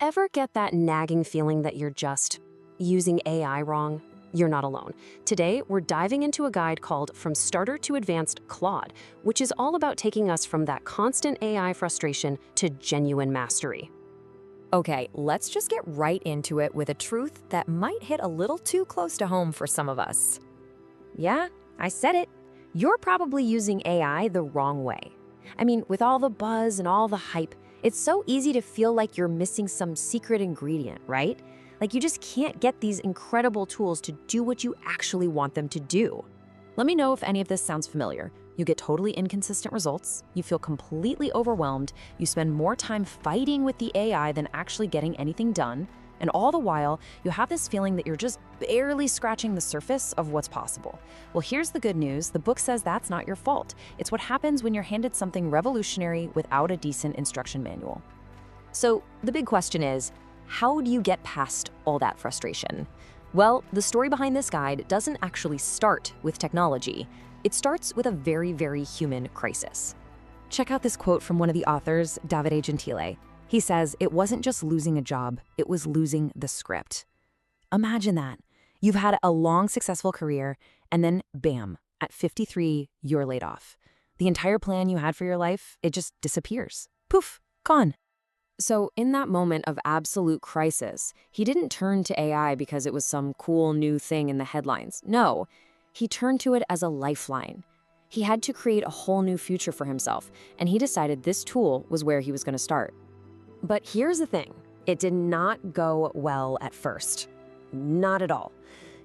Ever get that nagging feeling that you're just using AI wrong? You're not alone. Today, we're diving into a guide called From Starter to Advanced Claude, which is all about taking us from that constant AI frustration to genuine mastery. Okay, let's just get right into it with a truth that might hit a little too close to home for some of us. Yeah, I said it. You're probably using AI the wrong way. I mean, with all the buzz and all the hype, it's so easy to feel like you're missing some secret ingredient, right? Like you just can't get these incredible tools to do what you actually want them to do. Let me know if any of this sounds familiar. You get totally inconsistent results, you feel completely overwhelmed, you spend more time fighting with the AI than actually getting anything done, and all the while, you have this feeling that you're just barely scratching the surface of what's possible. Well, here's the good news. The book says that's not your fault. It's what happens when you're handed something revolutionary without a decent instruction manual. So the big question is, how do you get past all that frustration? Well, the story behind this guide doesn't actually start with technology. It starts with a very, very human crisis. Check out this quote from one of the authors, Davide Gentile. He says, "It wasn't just losing a job, it was losing the script." Imagine that. You've had a long, successful career, and then bam, at 53, you're laid off. The entire plan you had for your life, it just disappears. Poof, gone. So in that moment of absolute crisis, he didn't turn to AI because it was some cool new thing in the headlines. No, he turned to it as a lifeline. He had to create a whole new future for himself, and he decided this tool was where he was going to start. But here's the thing. It did not go well at first. Not at all.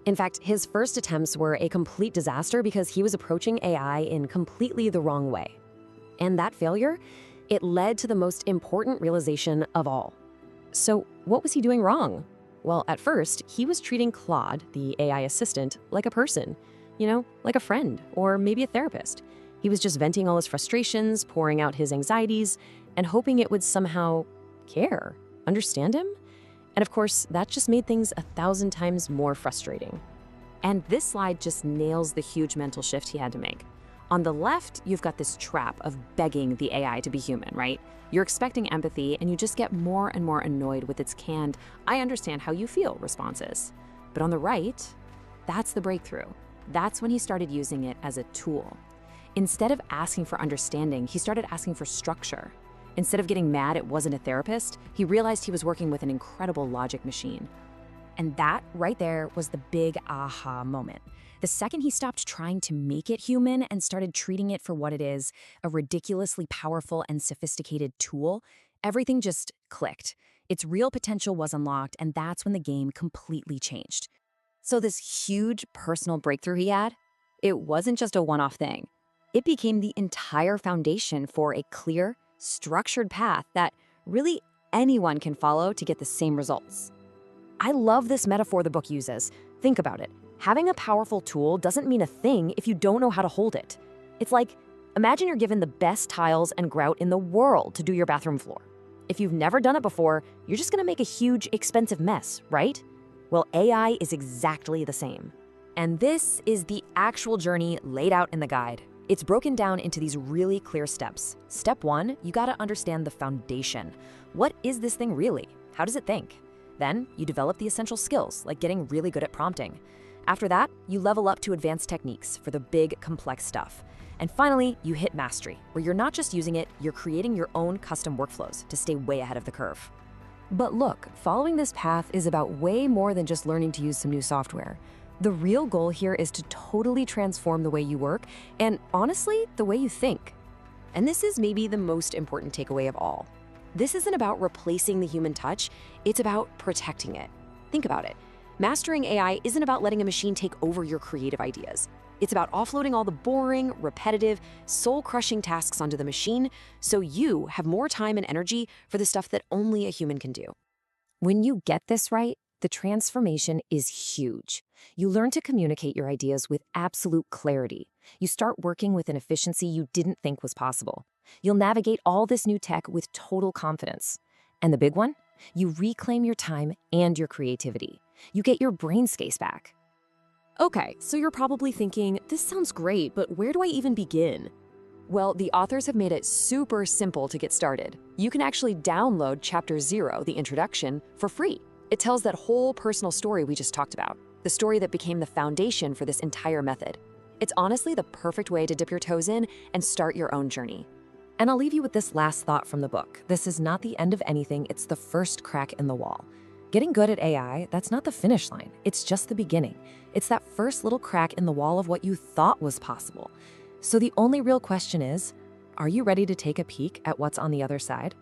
In fact, his first attempts were a complete disaster because he was approaching AI in completely the wrong way. And that failure, it led to the most important realization of all. So what was he doing wrong? Well, at first, he was treating Claude, the AI assistant, like a person, like a friend or maybe a therapist. He was just venting all his frustrations, pouring out his anxieties, and hoping it would somehow care, understand him. And of course, that just made things 1,000 times more frustrating. And this slide just nails the huge mental shift he had to make. On the left, you've got this trap of begging the AI to be human, right? You're expecting empathy, and you just get more and more annoyed with its canned, "I understand how you feel" responses. But on the right, that's the breakthrough. That's when he started using it as a tool. Instead of asking for understanding, he started asking for structure. Instead of getting mad it wasn't a therapist, he realized he was working with an incredible logic machine. And that right there was the big aha moment. The second he stopped trying to make it human and started treating it for what it is, a ridiculously powerful and sophisticated tool, everything just clicked. Its real potential was unlocked, and that's when the game completely changed. So this huge personal breakthrough he had, it wasn't just a one-off thing. It became the entire foundation for a clear, structured path that really anyone can follow to get the same results. I love this metaphor the book uses. Think about it. Having a powerful tool doesn't mean a thing if you don't know how to hold it. It's like, imagine you're given the best tiles and grout in the world to do your bathroom floor. If you've never done it before, you're just gonna make a huge, expensive mess, right? Well, AI is exactly the same. And this is the actual journey laid out in the guide. It's broken down into these really clear steps. Step 1, you gotta understand the foundation. What is this thing really? How does it think? Then you develop the essential skills, like getting really good at prompting. After that, you level up to advanced techniques for the big, complex stuff. And finally, you hit mastery, where you're not just using it, you're creating your own custom workflows to stay way ahead of the curve. But look, following this path is about way more than just learning to use some new software. The real goal here is to totally transform the way you work and, honestly, the way you think. And this is maybe the most important takeaway of all. This isn't about replacing the human touch, it's about protecting it. Think about it. Mastering AI isn't about letting a machine take over your creative ideas. It's about offloading all the boring, repetitive, soul-crushing tasks onto the machine so you have more time and energy for the stuff that only a human can do. When you get this right, the transformation is huge. You learn to communicate your ideas with absolute clarity. You start working with an efficiency you didn't think was possible. You'll navigate all this new tech with total confidence. And the big one? You reclaim your time and your creativity. You get your brain space back. Okay, so you're probably thinking, this sounds great, but where do I even begin? Well, the authors have made it super simple to get started. You can actually download Chapter 0, the introduction, for free. It tells that whole personal story we just talked about, the story that became the foundation for this entire method. It's honestly the perfect way to dip your toes in and start your own journey. And I'll leave you with this last thought from the book. This is not the end of anything, it's the first crack in the wall. Getting good at AI, that's not the finish line. It's just the beginning. It's that first little crack in the wall of what you thought was possible. So the only real question is, are you ready to take a peek at what's on the other side?